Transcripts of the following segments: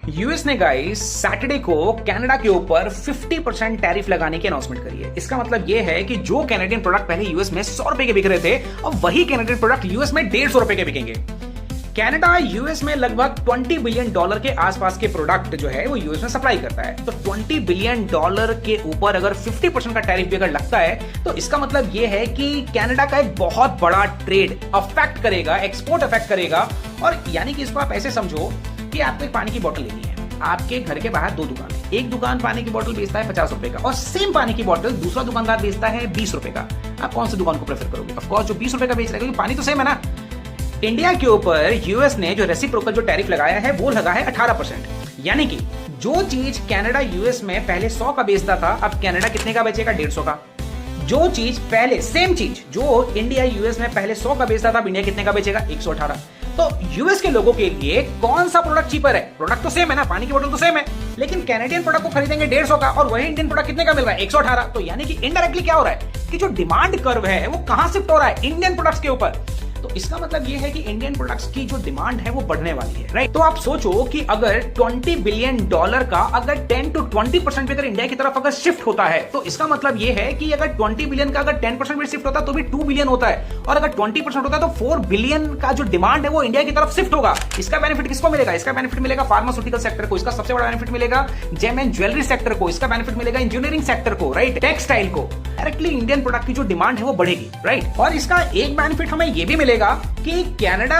US ने guys Saturday को Canada के ऊपर 50% टैरिफ लगाने की अनाउंसमेंट करी है। इसका मतलब यह है कि जो कैनेडियन प्रोडक्ट पहले यूएस में 100 रुपए के बिक रहे थे, अब वही कैनेडियन प्रोडक्ट यूएस में 150 रुपए के बिकेंगे। कनाडा यूएस में लगभग $20 बिलियन के आसपास के प्रोडक्ट जो है वो यूएस में सप्लाई करता है। तो $20 बिलियन के ऊपर अगर 50% का टैरिफ भी अगर लगता है तो इसका मतलब ये है कि कनाडा का एक बहुत बड़ा ट्रेड अफेक्ट करेगा, एक्सपोर्ट अफेक्ट करेगा। और यानी कि इसको आप ऐसे समझो कि आपको एक पानी की बोतल लेनी है, आपके घर के बाहर 2 दुकान है। एक दुकान पानी की बोतल बेचता है 50 रुपए का और सेम पानी की बोतल दूसरा दुकानदार बेचता है 20 रुपए का। आप कौन सी दुकान को प्रेफर करोगे? ऑफ कोर्स जो 20 रुपए का बेच रहा है, क्योंकि पानी तो सेम है ना। इंडिया के ऊपर यूएस ने जो रेसिप्रोकल जो टैरिफ लगाया है वो लगा है 18%। यानी कि जो चीज कनाडा यूएस में पहले 100 का बेचता था, अब कनाडा कितने का बेचेगा? 150 का। जो चीज पहले सेम चीज जो इंडिया यूएस में पहले 100 का बेचता था, इंडिया कितने का बेचेगा? 118। तो यूएस के लोगों के लिए कौन सा प्रोडक्ट चीपर है? प्रोडक्ट तो सेम है ना, पानी की बोतल तो सेम है, लेकिन कैनेडियन प्रोडक्ट को खरीदेंगे 150 का और वही इंडियन प्रोडक्ट कितने का मिल रहा है? 118। तो यानी कि इनडायरेक्टली क्या हो रहा है कि जो डिमांड कर्व है वो कहां शिफ्ट हो रहा है? इंडियन प्रोडक्ट्स के ऊपर। तो इसका मतलब ये है कि इंडियन प्रोडक्ट्स की जो डिमांड है वो बढ़ने वाली है, राइट? तो आप सोचो कि अगर $20 बिलियन का अगर 10 to 20% भी अगर इंडिया की तरफ अगर शिफ्ट होता है, तो इसका मतलब ये है कि अगर 20 बिलियन का अगर 10% भी शिफ्ट होता है तो भी 2 बिलियन होता है, और अगर 20% होता है तो 4 बिलियन का जो डिमांड है वो इंडिया की तरफ शिफ्ट होगा। इसका बेनिफिट किसको मिलेगा? इसका बेनिफिट मिलेगा फार्मास्यूटिकल सेक्टर को, इसका सबसे बड़ा बेनिफिट मिलेगा जेम एंड ज्वेलरी सेक्टर को, इसका बेनिफिट मिलेगा इंजीनियरिंग सेक्टर को, राइट, टेक्सटाइल को। डायरेक्टली इंडियन प्रोडक्ट की जो डिमांड है वो बढ़ेगी, राइट? और इसका एक बेनिफिट हमें ये भी मिलेगा कि कनाडा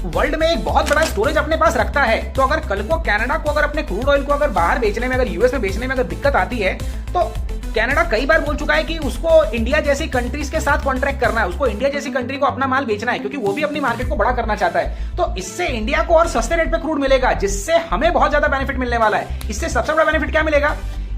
वर्ल्ड में एक बहुत बड़ा स्टोरेज अपने पास रखता है। तो अगर कल को कनाडा को अगर अपने क्रूड ऑयल को अगर बाहर बेचने में, अगर यूएस में बेचने में अगर दिक्कत आती है, तो कनाडा कई बार बोल चुका है कि उसको इंडिया जैसी कंट्रीज के साथ कॉन्ट्रैक्ट करना है, उसको इंडिया जैसी कंट्री को अपना माल बेचना है, क्योंकि वो भी अपनी मार्केट को बड़ा करना चाहता है। तो इससे इंडिया को और सस्ते रेट पे क्रूड मिलेगा, जिससे हमें बहुत ज्यादा बेनिफिट मिलने वाला है। इससे सबसे बड़ा बेनिफिट क्या मिलेगा?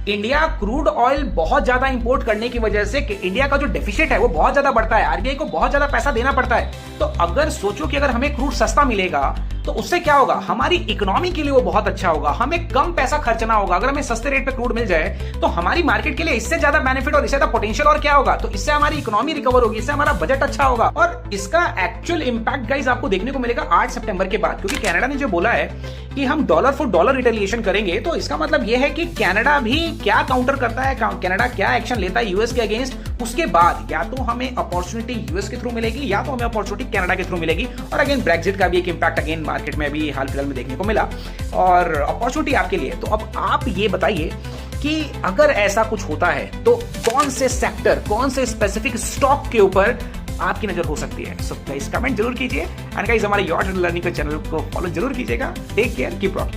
इंडिया क्रूड ऑयल बहुत ज्यादा इंपोर्ट करने की वजह से इंडिया का जो डेफिसिट है वो बहुत ज्यादा बढ़ता है, आरबीआई को बहुत ज्यादा पैसा देना पड़ता है। तो अगर सोचो कि अगर हमें क्रूड सस्ता मिलेगा तो उससे क्या होगा? हमारी इकोनॉमी के लिए वो बहुत अच्छा होगा, हमें कम पैसा खर्चना होगा। अगर हमें सस्ते रेट पे क्रूड मिल जाए तो हमारी मार्केट के लिए इससे ज्यादा बेनिफिट और इससे ज्यादा पोटेंशियल और क्या होगा? तो इससे हमारी इकोनॉमी रिकवर होगी, इससे हमारा बजट अच्छा होगा। और इसका एक्चुअल इंपैक्ट गाइस आपको देखने को मिलेगा 8 सितंबर के बाद, क्योंकि कनाडा ने जो बोला है कि हम डॉलर फॉर डॉलर रिटेलिएशन करेंगे। तो इसका मतलब यह है कि कनाडा भी क्या काउंटर करता है, कनाडा क्या एक्शन लेता है यूएस के अगेंस्ट, उसके बाद या तो हमें अपॉर्चुनिटी यूएस के थ्रू मिलेगी या तो हमें अपॉर्चुनिटी कनाडा के थ्रू मिलेगी। और अगेन ब्रेक्जिट का भी एक इंपैक्ट अगेन मार्केट में भी हाल फिलहाल में देखने को मिला और अपॉर्चुनिटी आपके लिए। तो अब आप ये बताइए कि अगर ऐसा कुछ होता है तो कौन से सेक्टर, कौन से स्पेसिफिक स्टॉक के ऊपर आपकी नजर हो सकती है? सो गाइस कमेंट जरूर कीजिए एंड गाइस हमारे योर लर्निंग के चैनल को फॉलो जरूर कीजिएगा। Take care, keep rocking.